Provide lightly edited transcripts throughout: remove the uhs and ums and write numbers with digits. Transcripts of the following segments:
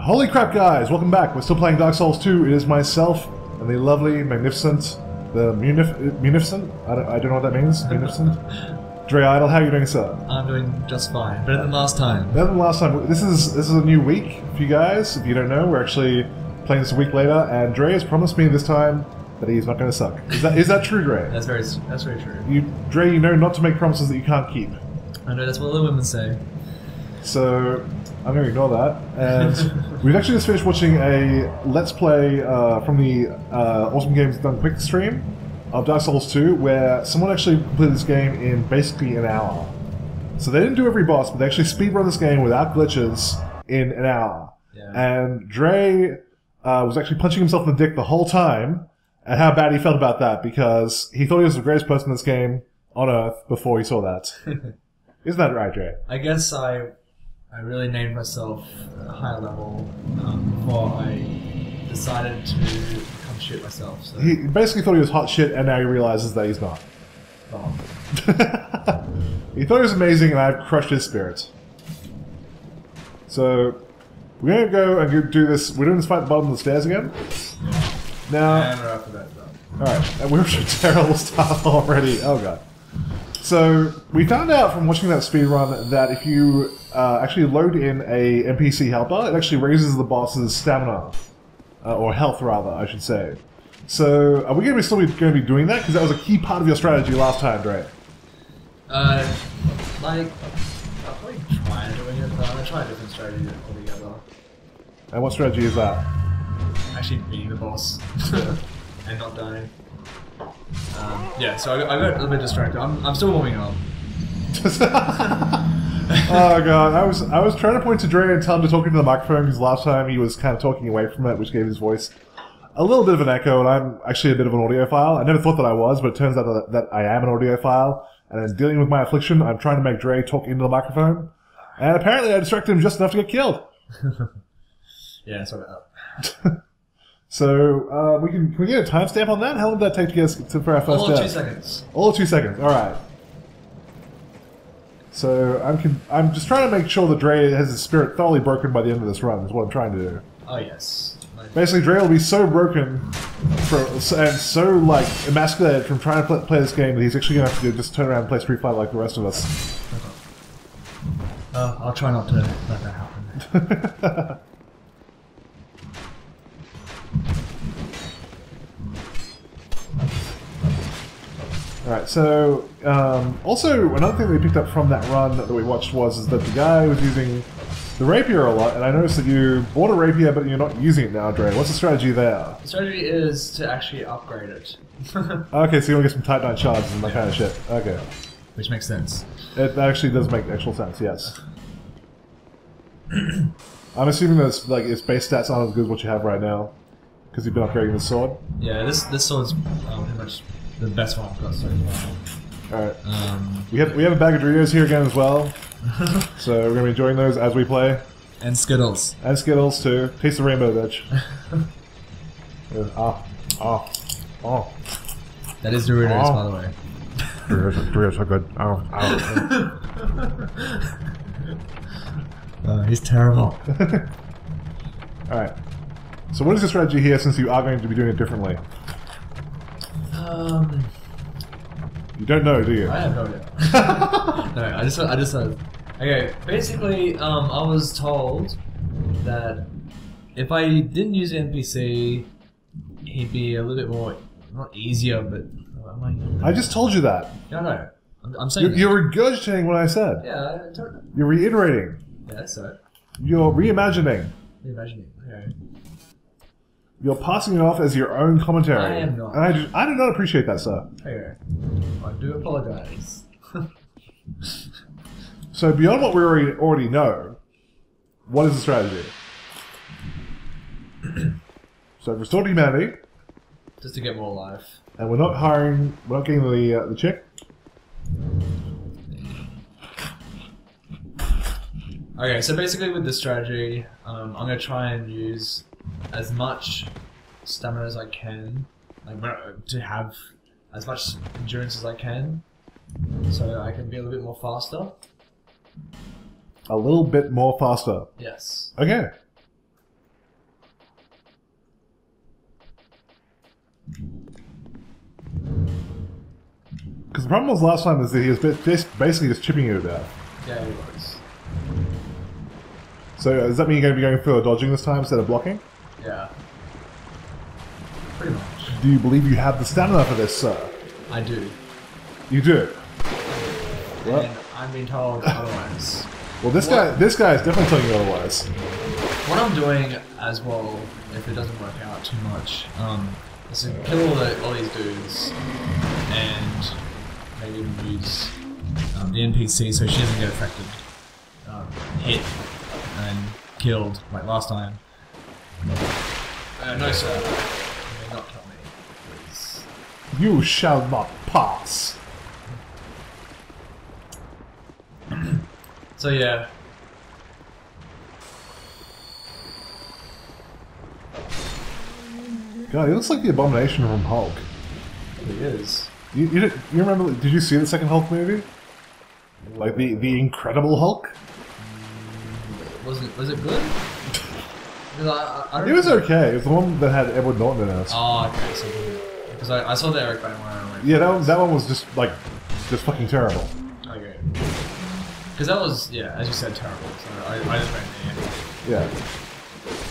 Holy crap, guys! Welcome back. We're still playing Dark Souls 2. It is myself and the lovely, magnificent, munificent? I don't know what that means. Munificent? Dre Idle, how are you doing, sir? I'm doing just fine. Better than last time. Better than last time. This is a new week for you guys. If you don't know, we're actually playing this a week later, and Dre has promised me this time that he's not going to suck. Is that true, Dre? That's very true. Dre, you know not to make promises that you can't keep. I know, that's what the women say. So, I'm going to ignore that. And we've actually just finished watching a Let's Play from the Awesome Games Done Quick stream of Dark Souls 2, where someone actually completed this game in basically an hour. So they didn't do every boss, but they actually speedrun this game without glitches in an hour. Yeah. And Dre was actually punching himself in the dick the whole time, and how bad he felt about that, because he thought he was the greatest person in this game on Earth before he saw that. Isn't that right, Dre? I guess I really named myself a higher level before I decided to become shit myself. So. He basically thought he was hot shit, and now he realizes that he's not. Oh. He thought he was amazing, and I've crushed his spirit. So, we're going to go and do this. We're doing this fight at the bottom of the stairs again. Now, And we're after that, though. alright, and we're a terrible start already. Oh god. So, we found out from watching that speedrun that if you actually load in a NPC helper, it actually raises the boss's stamina. Or health, rather, I should say. So, are we going to be doing that? Because that was a key part of your strategy last time, Dre. I'll probably try doing it, but I'm gonna try a different strategy altogether. And what strategy is that? Actually beating the boss and not dying. Yeah, so I got a little bit distracted. I'm still warming up. Oh god, I was trying to point to Dre and tell him to talk into the microphone, because last time he was kind of talking away from it, which gave his voice a little bit of an echo, and I'm actually a bit of an audiophile. I never thought that I was, but it turns out that I am an audiophile, and in dealing with my affliction, I'm trying to make Dre talk into the microphone, and apparently I distracted him just enough to get killed. Yeah, sorry about that. So, can we get a timestamp on that? How long did that take to get us for our first All of death? 2 seconds. All of 2 seconds, alright. So, I'm just trying to make sure that Dre has his spirit thoroughly broken by the end of this run, is what I'm trying to do. Oh, yes. Basically, Dre will be so broken and so, like, emasculated from trying to play this game that he's actually going to have to just turn around and play Street Fighter like the rest of us. I'll try not to let that happen. Alright, so, also, another thing we picked up from that run that we watched was that the guy was using the rapier a lot, and I noticed that you bought a rapier, but you're not using it now, Dre. What's the strategy there? The strategy is to actually upgrade it. Okay, so you want to get some Titanite shards and that kind of shit. Okay. Which makes sense. It actually does make actual sense, yes. I'm assuming that its base stats aren't as good as what you have right now, because you've been upgrading the sword. Yeah, this sword's pretty much the best one I've got so far. Alright. We have a bag of Doritos here again as well. So we're going to be enjoying those as we play. And Skittles. And Skittles too. Taste the rainbow, bitch. Oh. That is Doritos, by the way. Doritos are good. Oh, he's terrible. Alright. So what is the strategy here, since you are going to be doing it differently? You don't know, do you? I have no idea. No, I just okay, basically, I was told that if I didn't use an NPC, he'd be a little bit more, not easier, but... I just told you that. No, no. I'm saying You're regurgitating what I said. Yeah, I don't know. You're reiterating. Yeah, that's it. You're reimagining. Reimagining, okay. You're passing it off as your own commentary. I am not. And I do not appreciate that, sir. Okay. I do apologize. So beyond what we already know, what is the strategy? So restore to humanity. Just to get more life. And we're not getting the chick. Okay, so basically with this strategy, I'm going to try and use as much stamina as I can, like to have as much endurance as I can, so I can be a little bit more faster. A little bit more faster. Yes. Okay. Because the problem was last time is that he was basically just chipping you to death. Yeah, he was. So does that mean you're going to be going for dodging this time instead of blocking? Yeah. Pretty much. Do you believe you have the stamina for this, sir? I do. You do. Well, And I'm being told otherwise. well, this guy is definitely telling you otherwise. What I'm doing as well, if it doesn't work out too much, is to kill all these dudes and maybe even use the NPC so she doesn't get affected, hit and killed like last time. No sir, you may not kill me, please. You shall not pass. So yeah. God, he looks like the Abomination from Hulk. He is. You remember? Did you see the second Hulk movie? Like the Incredible Hulk? Was it good? I don't It was okay. It was the one that had Edward Norton in it. Oh, okay. So because I saw the Eric Bana one. And I went, Yeah, that one was just fucking terrible. Okay. Because that was, yeah, as you said, terrible. So I just went there. Yeah.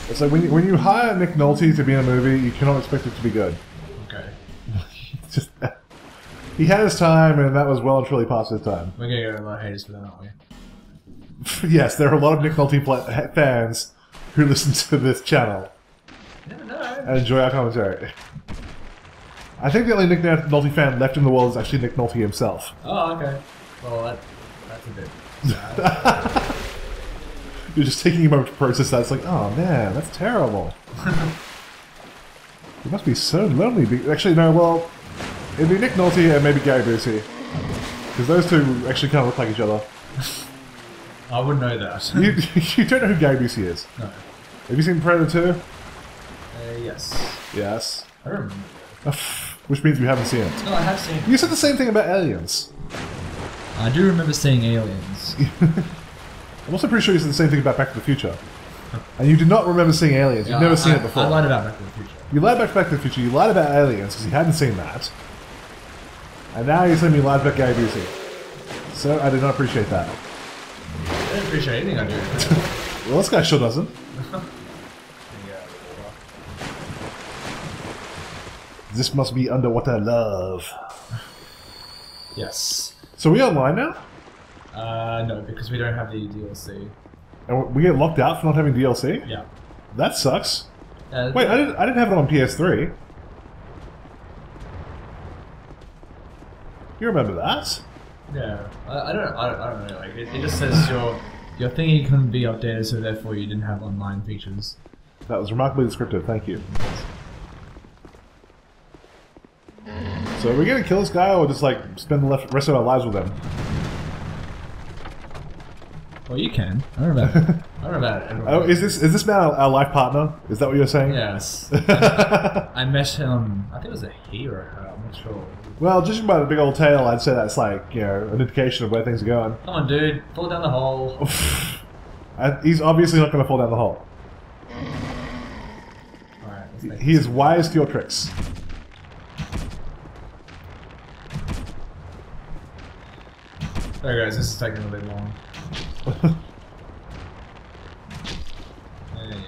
It's like when you hire Nick Nolte to be in a movie, you cannot expect it to be good. Okay. It's just he had his time, and that was well and truly past his time. We're gonna get a lot of haters for that, aren't we? Yes, there are a lot of Nick Nolte fans who listen to this channel You never know. and enjoy our commentary. I think the only Nick Nolte fan left in the world is actually Nick Nolte himself. Oh, okay. Well, that's a bit sad. You're just taking a moment to process that. It's like, oh man, that's terrible. You must be so lonely. Actually, no, well, it'd be Nick Nolte and maybe Gary Busey. Because those two actually kind of look like each other. I wouldn't know that. You don't know who Gary Busey is? No. Have you seen Predator 2? Yes. Yes. I remember. Which means you haven't seen it. No, I have seen it. You said the same thing about Aliens. I do remember seeing Aliens. I'm also pretty sure you said the same thing about Back to the Future. And you did not remember seeing Aliens. You've never seen it before. I lied about Back to the Future. You lied about Back to the Future. You lied about Aliens because you hadn't seen that. And now you're telling me you lied about Gary Busey. So I did not appreciate that. I don't appreciate anything I do. Well, this guy sure doesn't. This must be underwater love. Yes. So we online now? No, because we don't have the DLC. And we get locked out for not having DLC? Yeah. That sucks. Wait, I didn't have it on PS3. You remember that? Yeah. I don't know. Like it just says your thingy couldn't be updated, so therefore you didn't have online features. That was remarkably descriptive, thank you. So are we gonna kill this guy or just like spend the rest of our lives with him? Well, you can. I don't know about it. I don't know about it. Oh, is this man our life partner? Is that what you're saying? Yes. I met him. I think it was a he or a her. I'm not sure. Well, judging by the big old tail, I'd say that's like, you know, an indication of where things are going. Come on, dude. Fall down the hole. And he's obviously not going to fall down the hole. Alright, let's make He is wise to your tricks. There guys, this is taking a bit long. Yeah.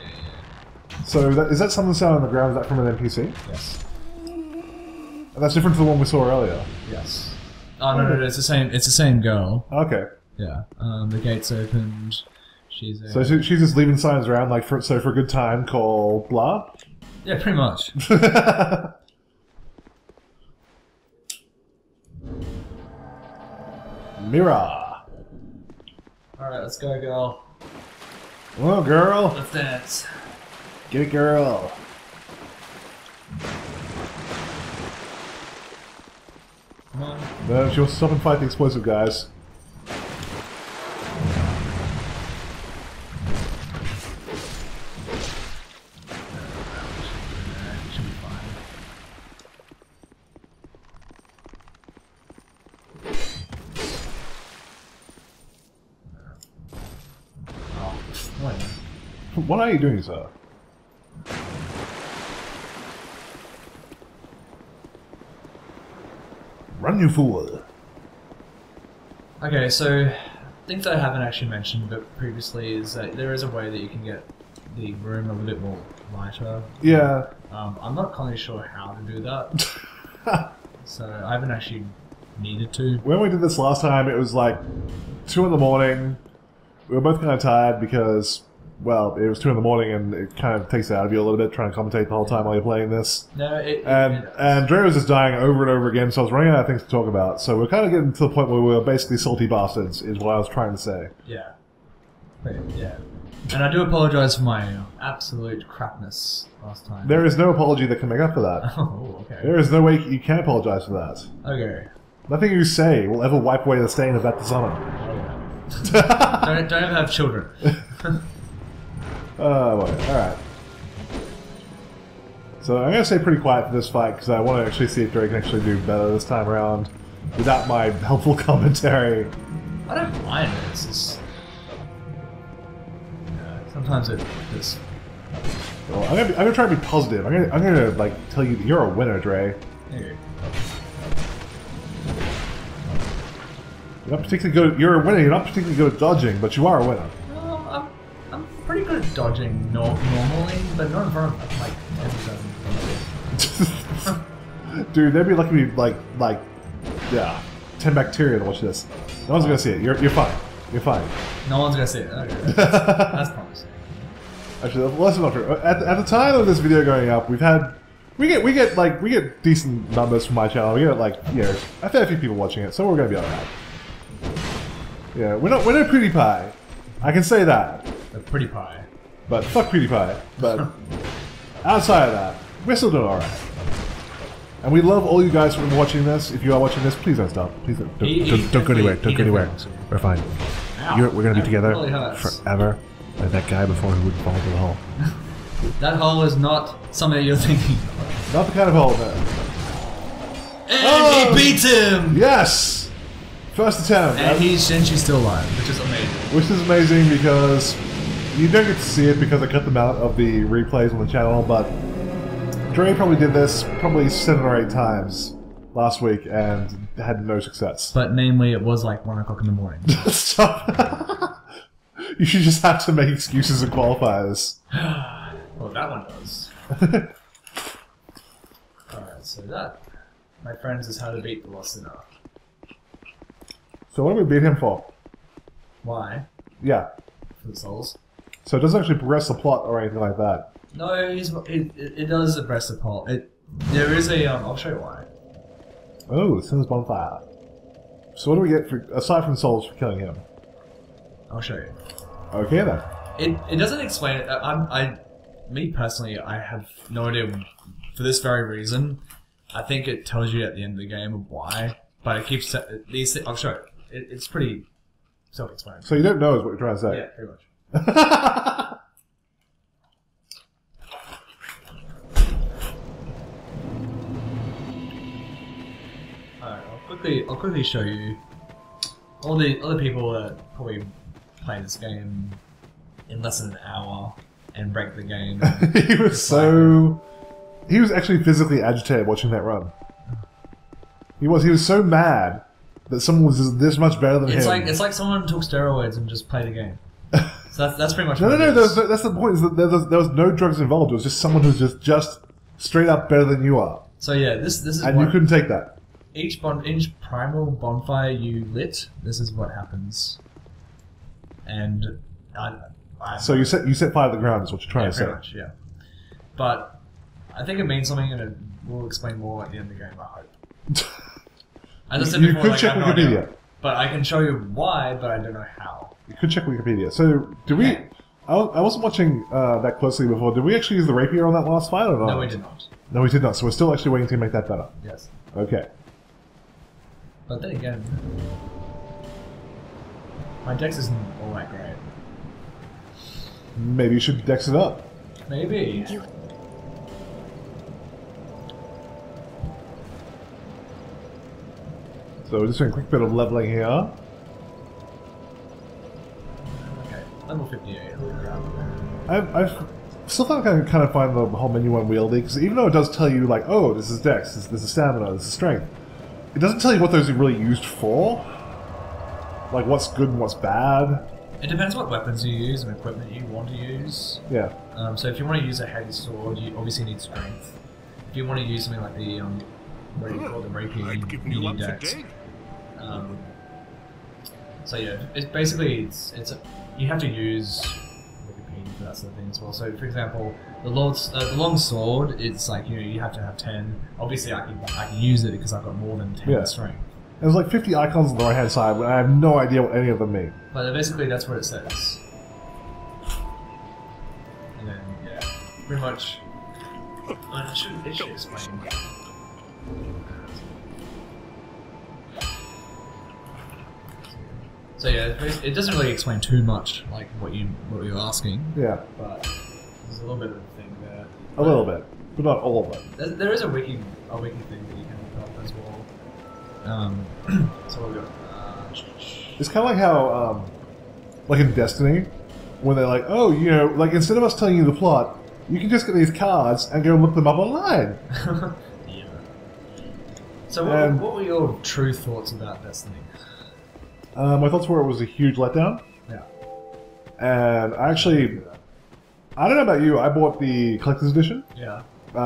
So is that something sound on the ground? Is that from an NPC? Yes. And that's different to the one we saw earlier. Yes. Oh no, it's the same. It's the same girl. Okay. Yeah. The gates opened. She's. So she's just leaving signs around, like for a good time, call blah. Yeah, pretty much. Mira. All right, let's go, girl. Well, girl. Let's dance. Get it, girl. Come on. No, she wants to stop and fight the explosive guys. Should be fine. Oh, what? What are you doing, sir? Run, you fool! Okay, so things that I haven't actually mentioned but previously is that there is a way that you can get the room a little bit more lighter. Yeah. I'm not kind of sure how to do that, so I haven't actually needed to. When we did this last time, it was like 2 in the morning. We were both kind of tired because, well, it was 2 in the morning and it kind of takes it out of you a little bit trying to commentate the whole time while you're playing this. No, And Dre was just dying over and over again, so I was running out of things to talk about. So we're kind of getting to the point where we're basically salty bastards, is what I was trying to say. Yeah. Yeah. And I do apologise for my absolute crapness last time. There is no apology that can make up for that. Oh, okay. There is no way you can apologise for that. Okay. Nothing you say will ever wipe away the stain of that dishonor. Oh, yeah. don't ever have children. Alright. So I'm going to stay pretty quiet for this fight because I want to actually see if Drake can actually do better this time around without my helpful commentary. I don't mind it. It's just... sometimes it just... Well, I'm gonna try to be positive. I'm gonna like tell you that you're a winner, Dre. Here. You're not particularly good. You're a winner. You're not particularly good at dodging, but you are a winner. Well, I'm pretty good at dodging normally, but not in front of like 10,000. Dude, they'd be lucky to be like, yeah, 10 bacteria to watch this. No one's gonna see it. You're fine. You're fine. No one's gonna see it. Okay. That's promising. Actually, that's not true. At the time of this video going up, we get decent numbers from my channel. We get like, you know, a fair few people watching it, so we're gonna be alright. Yeah, we're no PewDiePie. I can say that. A pretty pie. But fuck PewDiePie. But outside of that, we're still doing alright. And we love all you guys from watching this. If you are watching this, please don't stop. Please don't go anywhere. Don't go anywhere. We're fine. We're gonna be together forever. Like that guy before who would fall into the hole. That hole is not something that you're thinking of. Not the kind of hole, no. And he beats him! Yes! First attempt. And she's still alive, which is amazing. Which is amazing because you don't get to see it because I cut them out of the replays on the channel, but Dre probably did this probably 7 or 8 times last week and had no success. But namely, it was like 1 o'clock in the morning. Stop. You should just have to make excuses and qualifiers. Well, that one does. Alright, so that, my friends, is how to beat the Lost Sinner. So what do we beat him for? Why? Yeah. For the souls. So it doesn't actually progress the plot or anything like that. No, it does address the plot. There is a, I'll show you why. Oh, Sinner's Bonfire. So what do we get for, aside from souls for killing him? I'll show you. Okay then. It doesn't explain it. Me personally, I have no idea for this very reason. I think it tells you at the end of the game why, but it keeps these. I'll show you. It's pretty self-explanatory. So you don't know is what you're trying to say. Yeah, pretty much. Alright, I'll quickly show you all the other people that probably play this game in less than an hour and break the game. He was actually physically agitated watching that run. He was so mad that someone was this much better than him. It's like someone took steroids and just played the game. So that's pretty much. No, that's the point. Is that there was no drugs involved. It was just someone who's just straight up better than you are. So yeah, this is. And you couldn't take that. Each primal bonfire you lit, this is what happens. And so you set fire to the ground is what you're trying to say. Pretty much, yeah. But I think it means something, and we'll explain more at the end of the game. I hope. As I said before, could check Wikipedia. But I can show you why, but I don't know how. You could check Wikipedia. So, did we... Yeah. I wasn't watching that closely before. Did we actually use the rapier on that last fight or not? No, we did not. No, we did not. So we're still actually waiting to make that better. Yes. Okay. But then again... my dex isn't all that great. Maybe you should dex it up. Maybe. So we're just doing a quick bit of leveling here. Okay, level 58. I've still thought I kind of find the whole menu unwieldy, because even though it does tell you, like, oh, this is dex, this is stamina, this is strength, it doesn't tell you what those are really used for. Like what's good and what's bad. It depends what weapons you use and equipment you want to use. Yeah. So if you want to use a heavy sword, you obviously need strength. If you want to use something like the what do you call the rapier, you need dex. So yeah, it's basically you have to use Wikipedia for that sort of thing as well. So for example, the long sword, it's like you have to have 10. Obviously, I can use it because I've got more than 10 strength. There's like 50 icons on the right hand side, but I have no idea what any of them mean. But basically, that's what it says. And then yeah, pretty much. It should explain. So yeah, it doesn't really explain too much, like what you're asking. Yeah. But there's a little bit of a thing there. A little bit, but not all of it. There is a wiki thing that you can look up as well. So we've got. It's kind of like how, like in Destiny, when they're like, oh, like instead of us telling you the plot, you can just get these cards and go and look them up online. Yeah. So what were your true thoughts about Destiny? My thoughts were it was a huge letdown. Yeah. And I don't know about you, I bought the collector's edition. Yeah.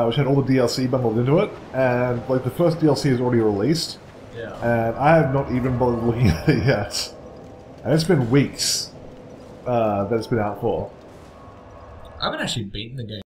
Which had all the DLC bundled into it, and like the first DLC is already released. Yeah. And I have not even bothered looking at it yet. And it's been weeks that it's been out for. I haven't actually beaten the game.